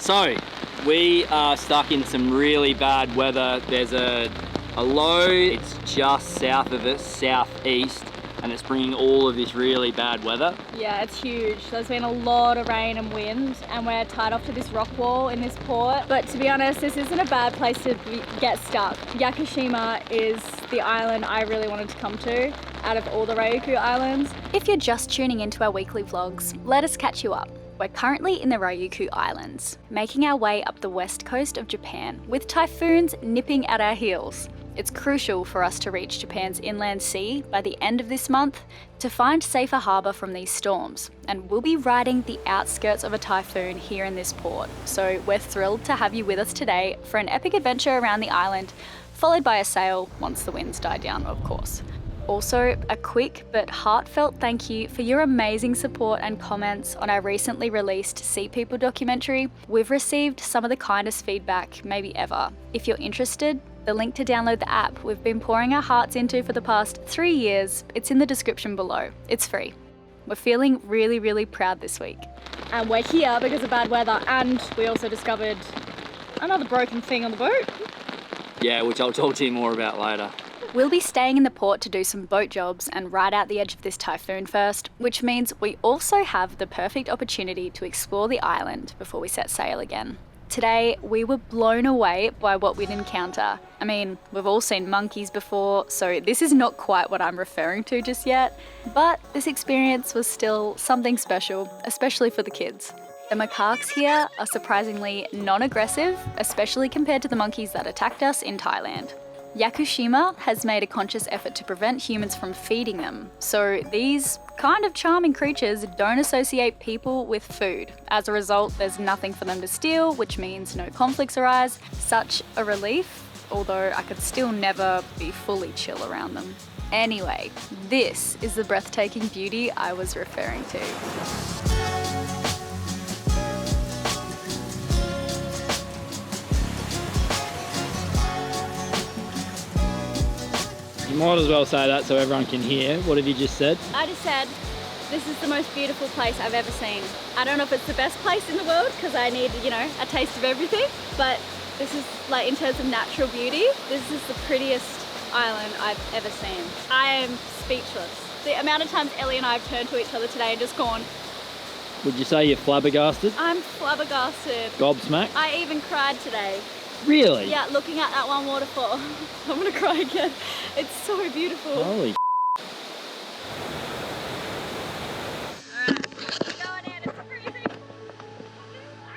So, we are stuck in some really bad weather. There's a low, it's just south of us, southeast, and it's bringing all of this really bad weather. Yeah, it's huge. There's been a lot of rain and wind, and we're tied off to this rock wall in this port. But to be honest, this isn't a bad place to get stuck. Yakushima is the island I really wanted to come to out of all the Ryukyu islands. If you're just tuning into our weekly vlogs, let us catch you up. We're currently in the Ryukyu Islands, making our way up the west coast of Japan, with typhoons nipping at our heels. It's crucial for us to reach Japan's inland sea by the end of this month to find safer harbour from these storms, and we'll be riding the outskirts of a typhoon here in this port. So we're thrilled to have you with us today for an epic adventure around the island, followed by a sail once the winds die down, of course. Also, a quick but heartfelt thank you for your amazing support and comments on our recently released SeaPeople documentary. We've received some of the kindest feedback maybe ever. If you're interested, the link to download the app we've been pouring our hearts into for the past 3 years, it's in the description below. It's free. We're feeling really proud this week. And we're here because of bad weather, and we also discovered another broken thing on the boat. Yeah, which I'll talk to you more about later. We'll be staying in the port to do some boat jobs and ride out the edge of this typhoon first, which means we also have the perfect opportunity to explore the island before we set sail again. Today, we were blown away by what we'd encounter. I mean, we've all seen monkeys before, so this is not quite what I'm referring to just yet, but this experience was still something special, especially for the kids. The macaques here are surprisingly non-aggressive, especially compared to the monkeys that attacked us in Thailand. Yakushima has made a conscious effort to prevent humans from feeding them, so these kind of charming creatures don't associate people with food. As a result, there's nothing for them to steal, which means no conflicts arise. Such a relief, although I could still never be fully chill around them. Anyway, this is the breathtaking beauty I was referring to. You might as well say that so everyone can hear. What have you just said? I just said, this is the most beautiful place I've ever seen. I don't know if it's the best place in the world because I need, a taste of everything, but this is like, in terms of natural beauty, this is the prettiest island I've ever seen. I am speechless. The amount of times Ellie and I have turned to each other today and just gone, Would you say you're flabbergasted? I'm flabbergasted. Gobsmacked? I even cried today. Really? Yeah, looking at that one waterfall. I'm gonna cry again. It's so beautiful. Holy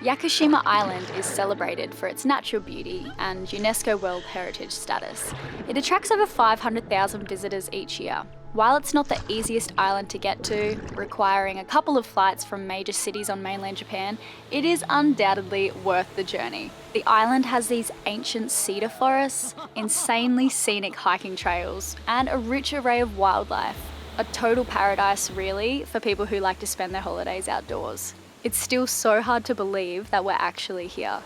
Yakushima Island is celebrated for its natural beauty and UNESCO World Heritage status. It attracts over 500,000 visitors each year. While it's not the easiest island to get to, requiring a couple of flights from major cities on mainland Japan, it is undoubtedly worth the journey. The island has these ancient cedar forests, insanely scenic hiking trails, and a rich array of wildlife. A total paradise, really, for people who like to spend their holidays outdoors. It's still so hard to believe that we're actually here.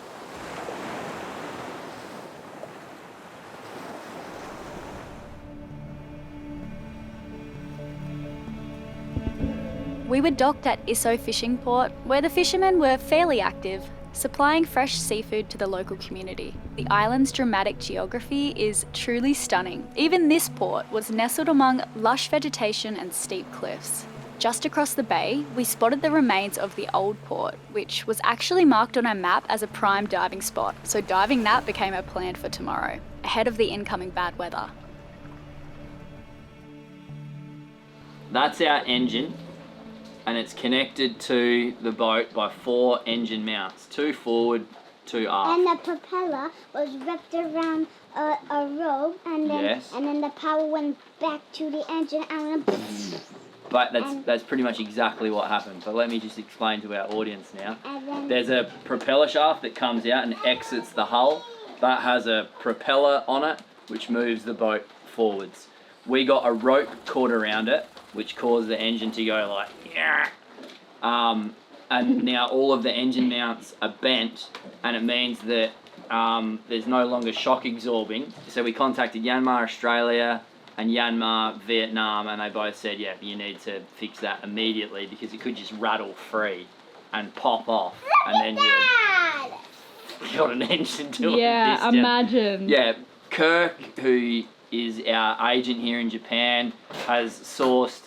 We were docked at Isso Fishing Port, where the fishermen were fairly active, supplying fresh seafood to the local community. The island's dramatic geography is truly stunning. Even this port was nestled among lush vegetation and steep cliffs. Just across the bay, we spotted the remains of the old port, which was actually marked on our map as a prime diving spot, so diving that became our plan for tomorrow, ahead of the incoming bad weather. That's our engine, and it's connected to the boat by 4 engine mounts, 2 forward, 2 aft. And the propeller was wrapped around a rope, and then Yes. and then the power went back to the engine, and then But that's pretty much exactly what happened. But let me just explain to our audience now. There's a propeller shaft that comes out and exits the hull. That has a propeller on it, which moves the boat forwards. We got a rope caught around it, which caused the engine to go like, yeah. And now all of the engine mounts are bent, and it means that there's no longer shock absorbing. So we contacted Yanmar Australia and Yanmar Vietnam, and they both said, yeah, you need to fix that immediately because it could just rattle free and pop off, and then got an engine doing Yeah, this. imagine. Yeah, Kirk, who is our agent here in Japan, has sourced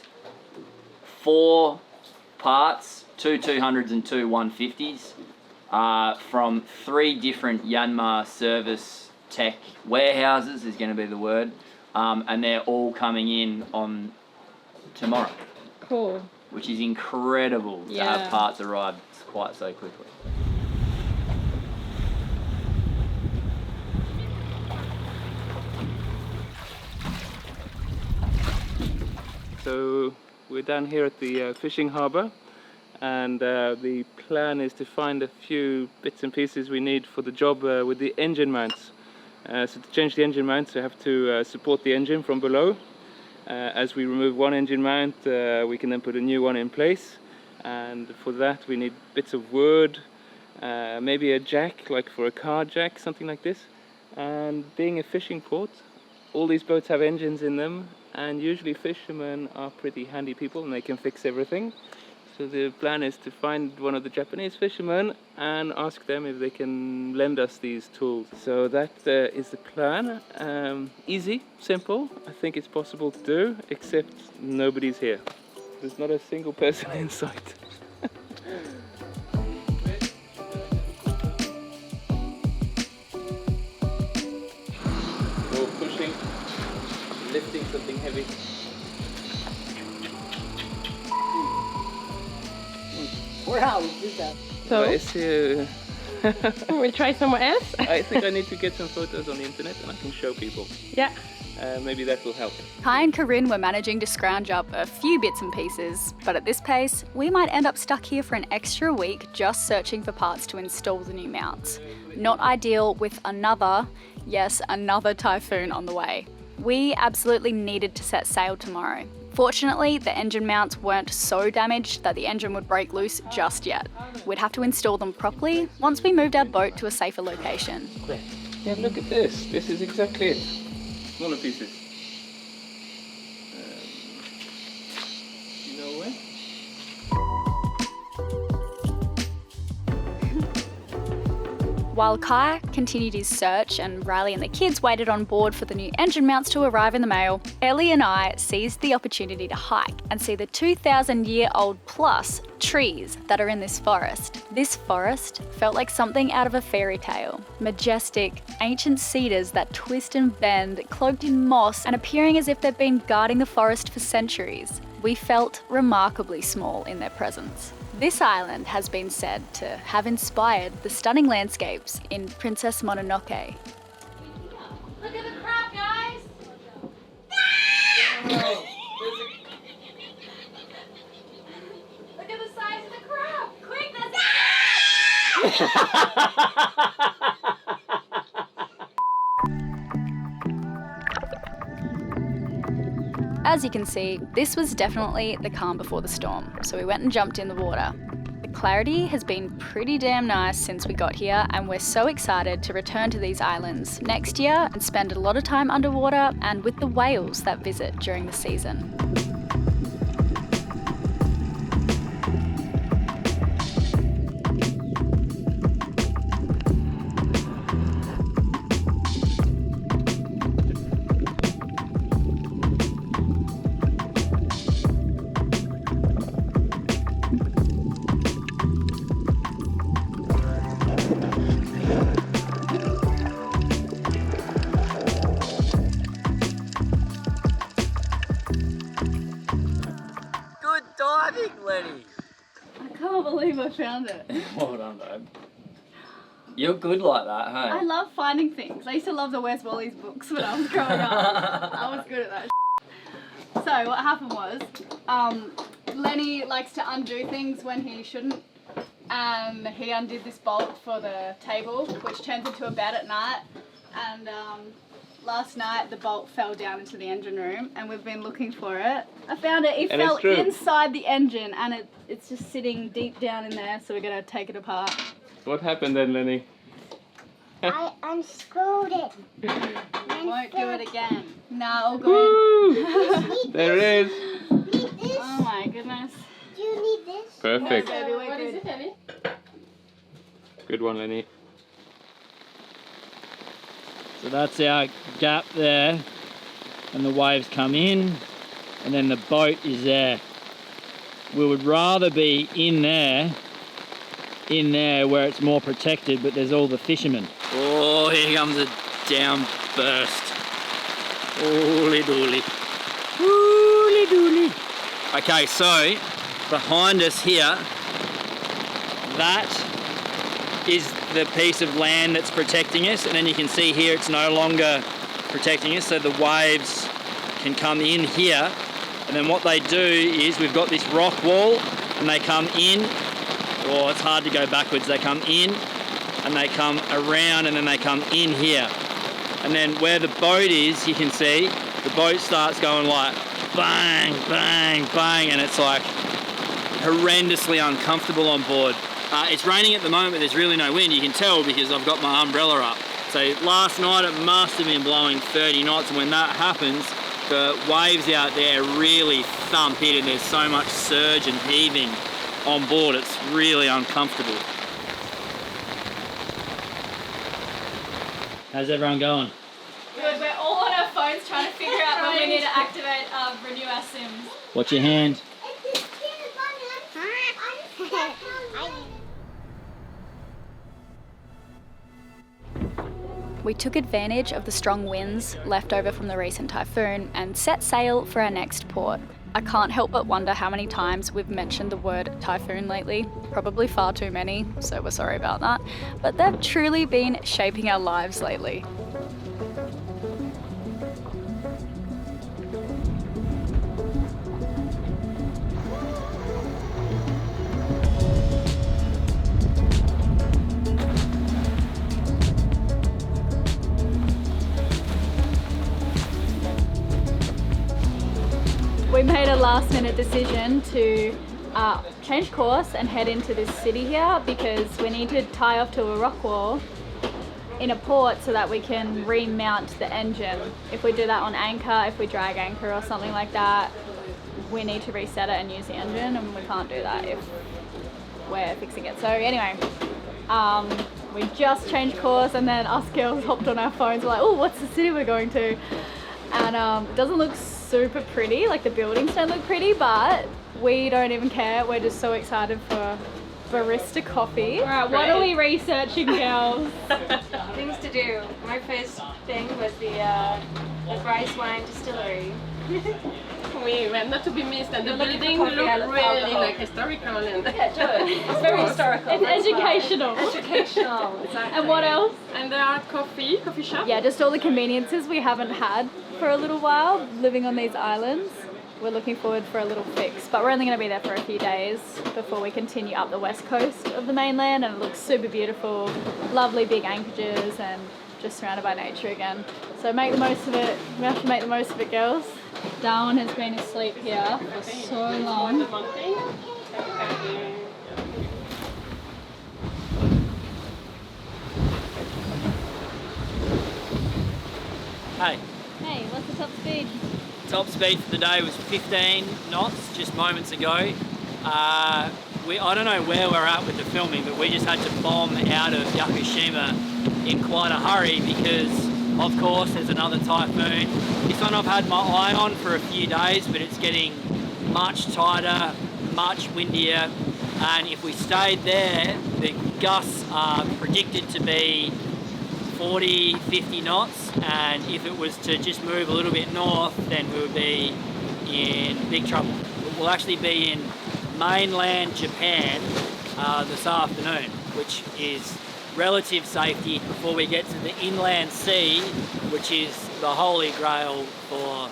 4 parts, 2 200s and 2 150s, from 3 different Yanmar service tech warehouses, is going to be the word, and they're all coming in on tomorrow. Cool. Which is incredible to Yeah. have parts arrive quite so quickly. So we're down here at the fishing harbour, and the plan is to find a few bits and pieces we need for the job with the engine mounts. So to change the engine mounts, we have to support the engine from below. As we remove one engine mount, we can then put a new one in place, and for that we need bits of wood, maybe a jack, like for a car jack, something like this. And being a fishing port, all these boats have engines in them, and usually fishermen are pretty handy people and they can fix everything. So the plan is to find one of the Japanese fishermen and ask them if they can lend us these tools. So that is the plan. Easy, simple. I think it's possible to do, except nobody's here. There's not a single person in sight. So pushing, lifting something heavy. Wow, we did that. So We try somewhere else? I think I need to get some photos on the internet and I can show people. Yeah. Maybe that will help. Kai and Corinne were managing to scrounge up a few bits and pieces, but at this pace, we might end up stuck here for an extra week just searching for parts to install the new mounts. Not ideal with another Typhoon on the way. We absolutely needed to set sail tomorrow. Fortunately, the engine mounts weren't so damaged that the engine would break loose just yet. We'd have to install them properly once we moved our boat to a safer location. Yeah, look at this. This is exactly it. Smaller pieces. You know where? While Kai continued his search and Riley and the kids waited on board for the new engine mounts to arrive in the mail, Ellie and I seized the opportunity to hike and see the 2,000-year-old plus trees that are in this forest. This forest felt like something out of a fairy tale. Majestic, ancient cedars that twist and bend, cloaked in moss and appearing as if they've been guarding the forest for centuries. We felt remarkably small in their presence. This island has been said to have inspired the stunning landscapes in Princess Mononoke. Look at the crab, guys! Look at the size of the crab! Quick, As you can see, this was definitely the calm before the storm, so we went and jumped in the water. The clarity has been pretty damn nice since we got here, and we're so excited to return to these islands next year and spend a lot of time underwater and with the whales that visit during the season. Lenny. I can't believe I found it. Well done, babe. You're good like that, hey? I love finding things. I used to love the Where's Wally's books when I was growing up. I was good at that. So what happened was, Lenny likes to undo things when he shouldn't, and he undid this bolt for the table, which turns into a bed at night, and last night the bolt fell down into the engine room and we've been looking for it. I found it. It fell inside the engine and it's just sitting deep down in there, so we're going to take it apart. What happened then, Lenny? I unscrewed it. Won't do it again. No, I'll go in. There it is. Need this? Oh my goodness. Do you need this? Perfect. Baby, we're What good. is it, Ellie? Good one, Lenny. So that's our gap there, and the waves come in, and then the boat is there. We would rather be in there where it's more protected, but there's all the fishermen. Oh, here comes a down burst. Holy dooly. Holy dooly. Okay, so behind us here, that is the piece of land that's protecting us, and then you can see here it's no longer protecting us, so the waves can come in here, and then what they do is we've got this rock wall, and they come in. Oh, it's hard to go backwards. They come in and they come around and then they come in here. And then where the boat is, you can see the boat starts going like bang, bang, bang, and it's like horrendously uncomfortable on board. It's raining at the moment, but there's really no wind. You can tell because I've got my umbrella up. So last night it must have been blowing 30 knots, and when that happens, the waves out there really thump in and there's so much surge and heaving on board, it's really uncomfortable. How's everyone going? Good, we're all on our phones trying to figure out when we need to activate, renew our sims. Watch your hand. We took advantage of the strong winds left over from the recent typhoon and set sail for our next port. I can't help but wonder how many times we've mentioned the word typhoon lately. Probably far too many, so we're sorry about that. But they've truly been shaping our lives lately. We made a last minute decision to change course and head into this city here because we need to tie off to a rock wall in a port so that we can remount the engine. If we do that on anchor, if we drag anchor or something like that, we need to reset it and use the engine, and we can't do that if we're fixing it. So anyway, we just changed course, and then us girls hopped on our phones. We're like, oh, what's the city we're going to? And it doesn't look super pretty, like the buildings don't look pretty, but we don't even care. We're just so excited for barista coffee. Alright, what are we researching, girls? Things to do. My first thing was the rice wine distillery. We were not to be missed, and the looking building for looked coffee, really like historical and It's very historical. It's educational. Educational, exactly. And what else? and there are coffee shop. Yeah, just all the conveniences we haven't had for a little while living on these islands. We're looking forward for a little fix, but we're only going to be there for a few days before we continue up the west coast of the mainland, and it looks super beautiful, lovely big anchorages and just surrounded by nature again. So make the most of it. We have to make the most of it, girls. Darwin has been asleep here for so long. Hey, Hey, what's the top speed? top speed for the day was 15 knots just moments ago. I don't know where we're at with the filming, but we just had to bomb out of Yakushima in quite a hurry because, of course, there's another typhoon. This one I've had my eye on for a few days, but it's getting much tighter, much windier, and if we stayed there, the gusts are predicted to be 40, 50 knots, and if it was to just move a little bit north, then we would be in big trouble. We'll actually be in mainland Japan this afternoon, which is relative safety before we get to the inland sea, which is the holy grail for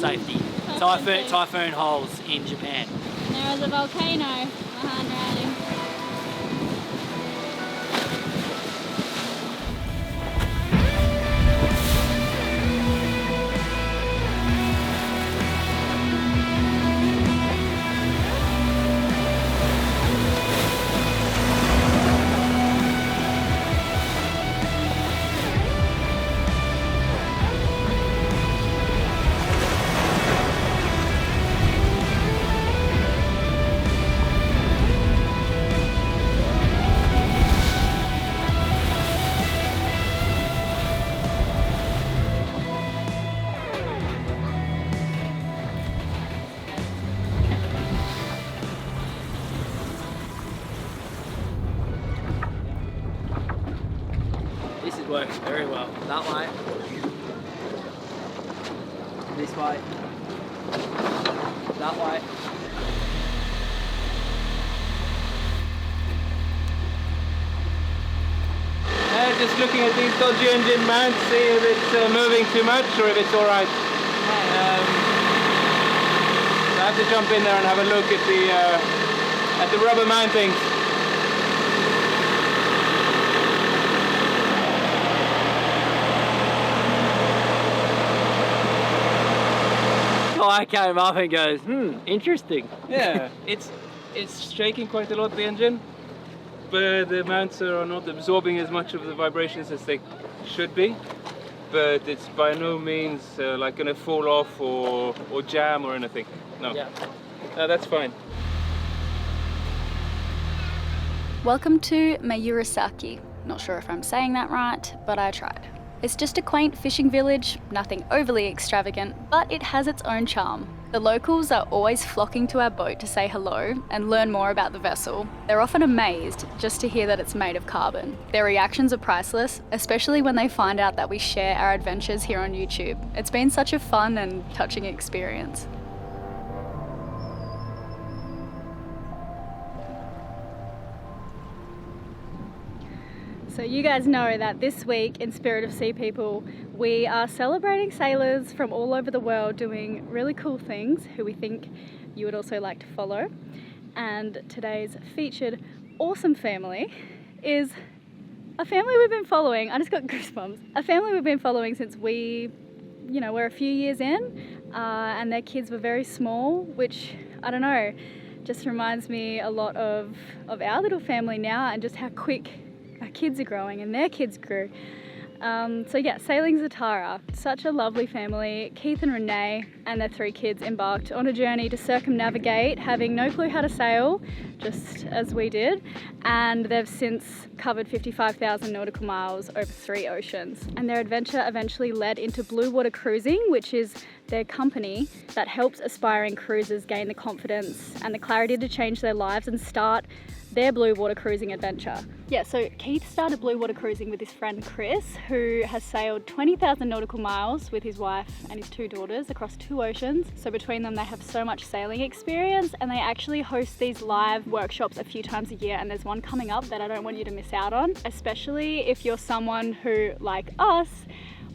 safety. Typhoon holes in Japan. There is a volcano behind Riley. Very well. That way. This way. That way. Just looking at these dodgy engine mounts, see if it's moving too much or if it's alright. I have to jump in there and have a look at the rubber mountings. Guy came up and goes, interesting. Yeah, it's shaking quite a lot, the engine, but the mounts are not absorbing as much of the vibrations as they should be. But it's by no means like going to fall off or jam or anything. No, Yeah. No, that's fine. Welcome to Mayurasaki. Not sure if I'm saying that right, but I tried. It's just a quaint fishing village, nothing overly extravagant, but it has its own charm. The locals are always flocking to our boat to say hello and learn more about the vessel. They're often amazed just to hear that it's made of carbon. Their reactions are priceless, especially when they find out that we share our adventures here on YouTube. It's been such a fun and touching experience. So you guys know that this week in Spirit of Sea People, we are celebrating sailors from all over the world doing really cool things who we think you would also like to follow. And today's featured awesome family is a family we've been following. I just got goosebumps. A family we've been following since we're a few years in, and their kids were very small, which, I don't know, just reminds me a lot of our little family now and just how quick our kids are growing and their kids grew. So yeah, Sailing Zatara, such a lovely family. Keith and Renee and their 3 kids embarked on a journey to circumnavigate, having no clue how to sail, just as we did, and they've since covered 55,000 nautical miles over 3 oceans. And their adventure eventually led into Blue Water Cruising, which is their company that helps aspiring cruisers gain the confidence and the clarity to change their lives and start their blue water cruising adventure. Yeah, so Keith started blue water cruising with his friend Chris, who has sailed 20,000 nautical miles with his wife and his 2 daughters across 2 oceans. So between them, they have so much sailing experience, and they actually host these live workshops a few times a year, and there's one coming up that I don't want you to miss out on, especially if you're someone who, like us,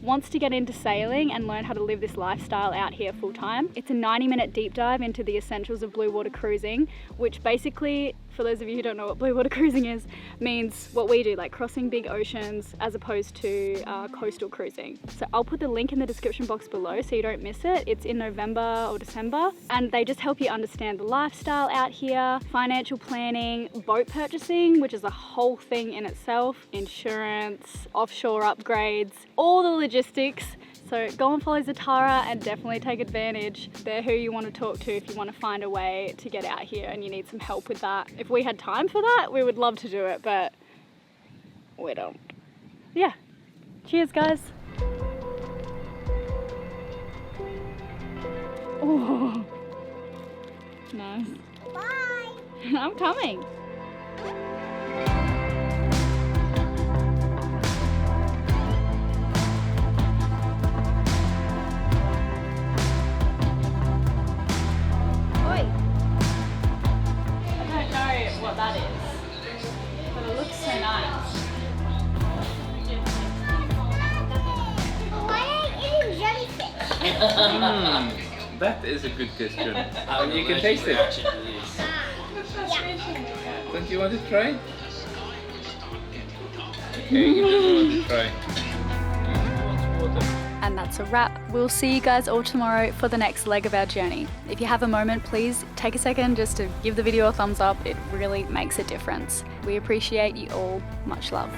wants to get into sailing and learn how to live this lifestyle out here full time. It's a 90-minute deep dive into the essentials of blue water cruising, which basically, for those of you who don't know what blue water cruising is, means what we do, like crossing big oceans as opposed to coastal cruising. So I'll put the link in the description box below so you don't miss it. It's in November or December, and they just help you understand the lifestyle out here, financial planning, boat purchasing, which is a whole thing in itself, insurance, offshore upgrades, all the logistics. So go and follow Zatara and definitely take advantage. They're who you want to talk to if you want to find a way to get out here and you need some help with that. If we had time for that, we would love to do it, but we don't. Yeah. Cheers, guys. Oh, nice. Bye. I'm coming. What that is, but it looks so nice. Why are you eating jellyfish? That is a good question. And you can taste it. Yeah. Don't you want to try? Okay, you just want to try. And that's a wrap. We'll see you guys all tomorrow for the next leg of our journey. If you have a moment, please take a second just to give the video a thumbs up. It really makes a difference. We appreciate you all. Much love.